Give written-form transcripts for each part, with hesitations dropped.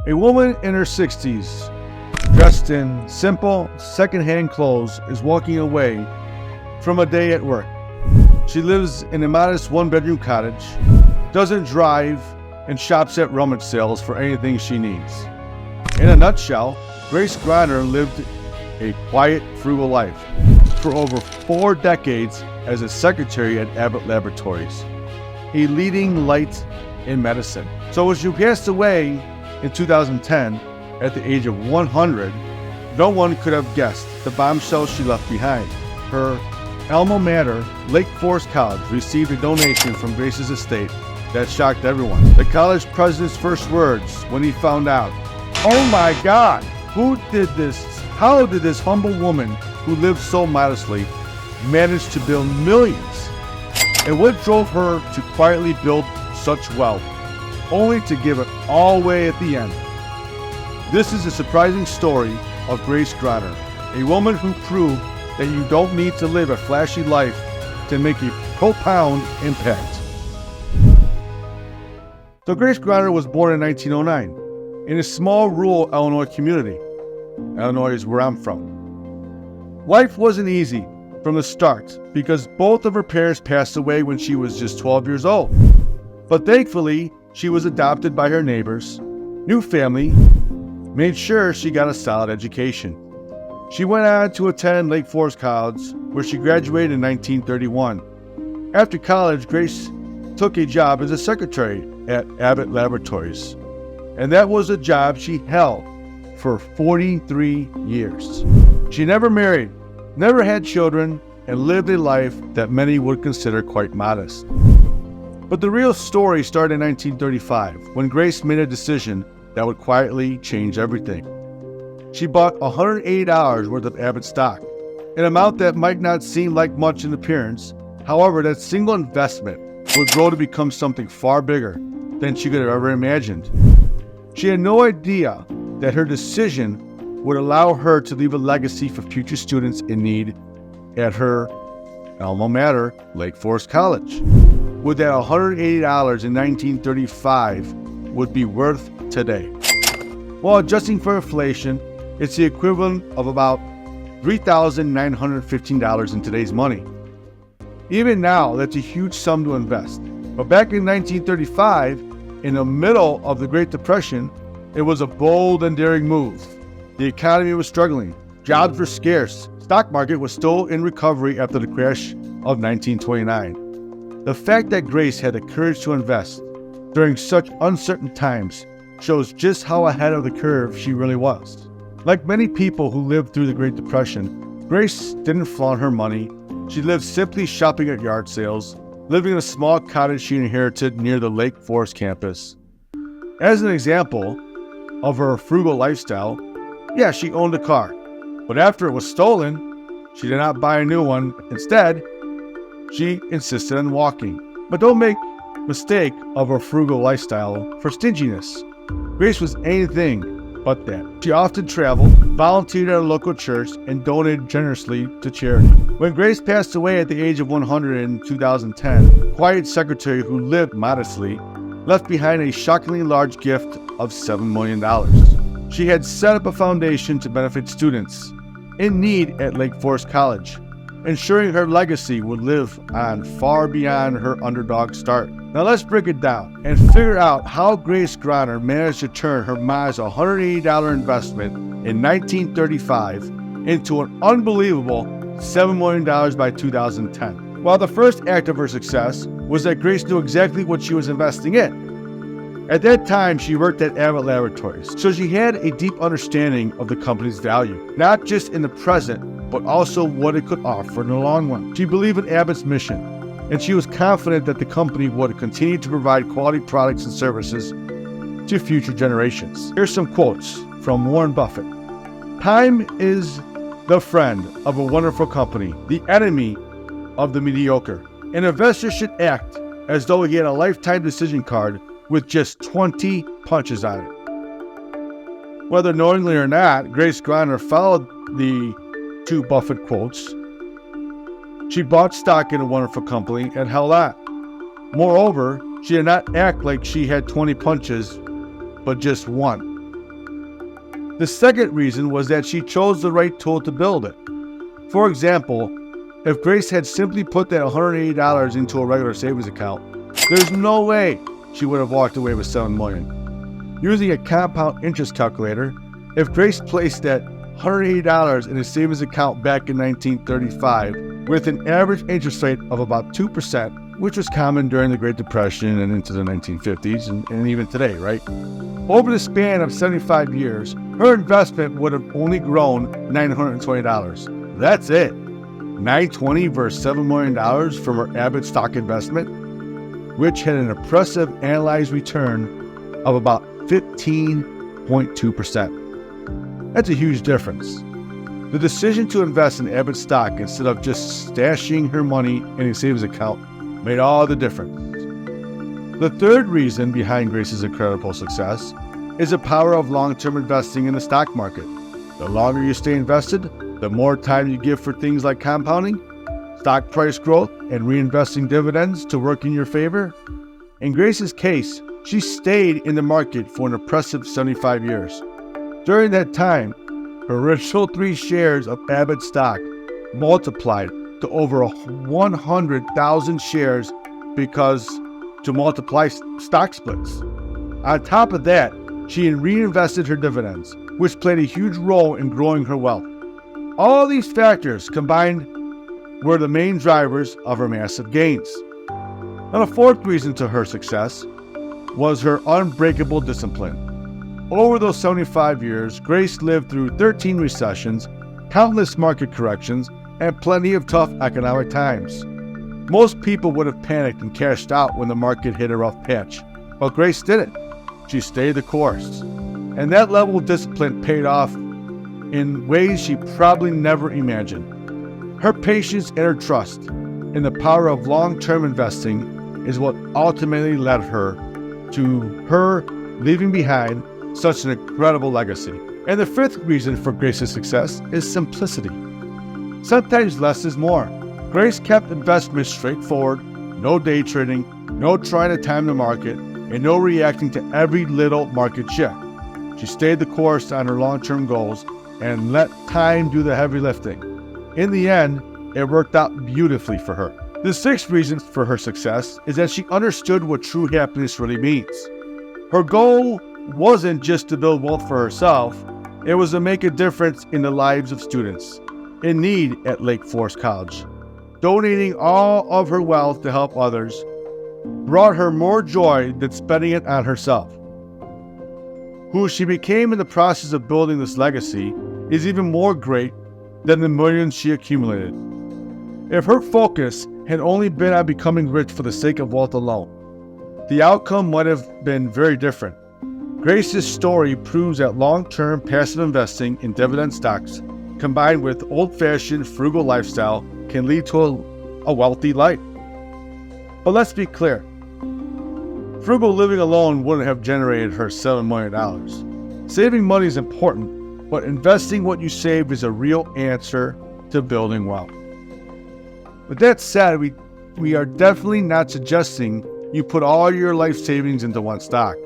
A woman in her 60s, dressed in simple, second-hand clothes, is walking away from a day at work. She lives in a modest one-bedroom cottage, doesn't drive, and shops at rummage sales for anything she needs. In a nutshell, Grace Groner lived a quiet, frugal life for over 4 decades as a secretary at Abbott Laboratories, a leading light in medicine. So when she passed away in 2010 at the age of 100, no one could have guessed the bombshell she left behind. Her alma mater, Lake Forest College, received a donation from Grace's estate that shocked everyone. The college president's first words when he found out, "Oh my God, who did this? How did this humble woman who lived so modestly manage to build millions? And what drove her to quietly build such wealth, only to give it all away at the end?" This is a surprising story of Grace Groner, a woman who proved that you don't need to live a flashy life to make a profound impact. So Grace Groner was born in 1909 in a small rural Illinois community. Illinois is where I'm from. Life wasn't easy from the start because both of her parents passed away when she was just 12 years old. But thankfully, she was adopted by her neighbors. New family made sure she got a solid education. She went on to attend Lake Forest College, where she graduated in 1931. After college, Grace took a job as a secretary at Abbott Laboratories, and that was a job she held for 43 years. She never married, never had children, and lived a life that many would consider quite modest. But the real story started in 1935, when Grace made a decision that would quietly change everything. She bought $180 worth of Abbott stock, an amount that might not seem like much in appearance. However, that single investment would grow to become something far bigger than she could have ever imagined. She had no idea that her decision would allow her to leave a legacy for future students in need at her alma mater, Lake Forest College. What that $180 in 1935 would be worth today. While adjusting for inflation, it's the equivalent of about $3,915 in today's money. Even now, that's a huge sum to invest. But back in 1935, in the middle of the Great Depression, it was a bold and daring move. The economy was struggling, jobs were scarce, stock market was still in recovery after the crash of 1929. The fact that Grace had the courage to invest during such uncertain times shows just how ahead of the curve she really was. Like many people who lived through the Great Depression, Grace didn't flaunt her money. She lived simply shopping at yard sales, living in a small cottage she inherited near the Lake Forest campus. As an example of her frugal lifestyle, yeah, she owned a car, but after it was stolen, she did not buy a new one. Instead, she insisted on walking. But don't make mistake of her frugal lifestyle for stinginess. Grace was anything but that. She often traveled, volunteered at a local church, and donated generously to charity. When Grace passed away at the age of 100 in 2010, a quiet secretary who lived modestly left behind a shockingly large gift of $7 million. She had set up a foundation to benefit students in need at Lake Forest College, ensuring her legacy would live on far beyond her underdog start. Now let's break it down and figure out how Grace Groner managed to turn her modest $180 investment in 1935 into an unbelievable $7 million by 2010. While the first act of her success was that Grace knew exactly what she was investing in. At that time, she worked at Abbott Laboratories, so she had a deep understanding of the company's value, not just in the present, but also what it could offer in the long run. She believed in Abbott's mission, and she was confident that the company would continue to provide quality products and services to future generations. Here's some quotes from Warren Buffett. "Time is the friend of a wonderful company, the enemy of the mediocre. An investor should act as though he had a lifetime decision card with just 20 punches on it." Whether knowingly or not, Grace Groner followed the two Buffett quotes. She bought stock in a wonderful company and held on. Moreover, she did not act like she had 20 punches, but just one. The second reason was that she chose the right tool to build it. For example, if Grace had simply put that $180 into a regular savings account, there's no way she would have walked away with $7 million. Using a compound interest calculator, if Grace placed that $180 in a savings account back in 1935 with an average interest rate of about 2%, which was common during the Great Depression and into the 1950s and even today, right? Over the span of 75 years, her investment would have only grown $920. That's it. $920 versus $7 million from her Abbott stock investment, which had an impressive annualized return of about 15.2%. That's a huge difference. The decision to invest in Abbott stock instead of just stashing her money in a savings account made all the difference. The third reason behind Grace's incredible success is the power of long-term investing in the stock market. The longer you stay invested, the more time you give for things like compounding, stock price growth, and reinvesting dividends to work in your favor. In Grace's case, she stayed in the market for an impressive 75 years. During that time, her original 3 shares of Abbott stock multiplied to over 100,000 shares because to multiply stock splits. On top of that, she reinvested her dividends, which played a huge role in growing her wealth. All these factors combined were the main drivers of her massive gains. Now, the fourth reason to her success was her unbreakable discipline. Over those 75 years, Grace lived through 13 recessions, countless market corrections, and plenty of tough economic times. Most people would have panicked and cashed out when the market hit a rough patch, but Grace didn't. She stayed the course. And that level of discipline paid off in ways she probably never imagined. Her patience and her trust in the power of long-term investing is what ultimately led her to her leaving behind such an incredible legacy. And the fifth reason for Grace's success is simplicity. Sometimes less is more. Grace kept investments straightforward, no day trading, no trying to time the market, and no reacting to every little market shift. She stayed the course on her long-term goals and let time do the heavy lifting. In the end, it worked out beautifully for her. The sixth reason for her success is that she understood what true happiness really means. Her goal wasn't just to build wealth for herself, it was to make a difference in the lives of students in need at Lake Forest College. Donating all of her wealth to help others brought her more joy than spending it on herself. Who she became in the process of building this legacy is even more great than the millions she accumulated. If her focus had only been on becoming rich for the sake of wealth alone, the outcome might have been very different. Grace's story proves that long-term passive investing in dividend stocks combined with old-fashioned frugal lifestyle can lead to a wealthy life. But let's be clear, frugal living alone wouldn't have generated her $7 million. Saving money is important, but investing what you save is a real answer to building wealth. With that said, we are definitely not suggesting you put all your life savings into one stock.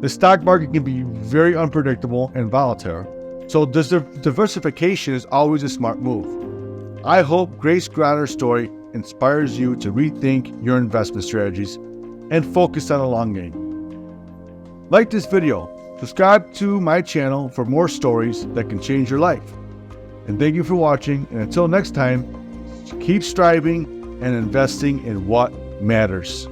The stock market can be very unpredictable and volatile, so diversification is always a smart move. I hope Grace Groner's story inspires you to rethink your investment strategies and focus on the long game. Like this video, subscribe to my channel for more stories that can change your life. And thank you for watching, and until next time, keep striving and investing in what matters.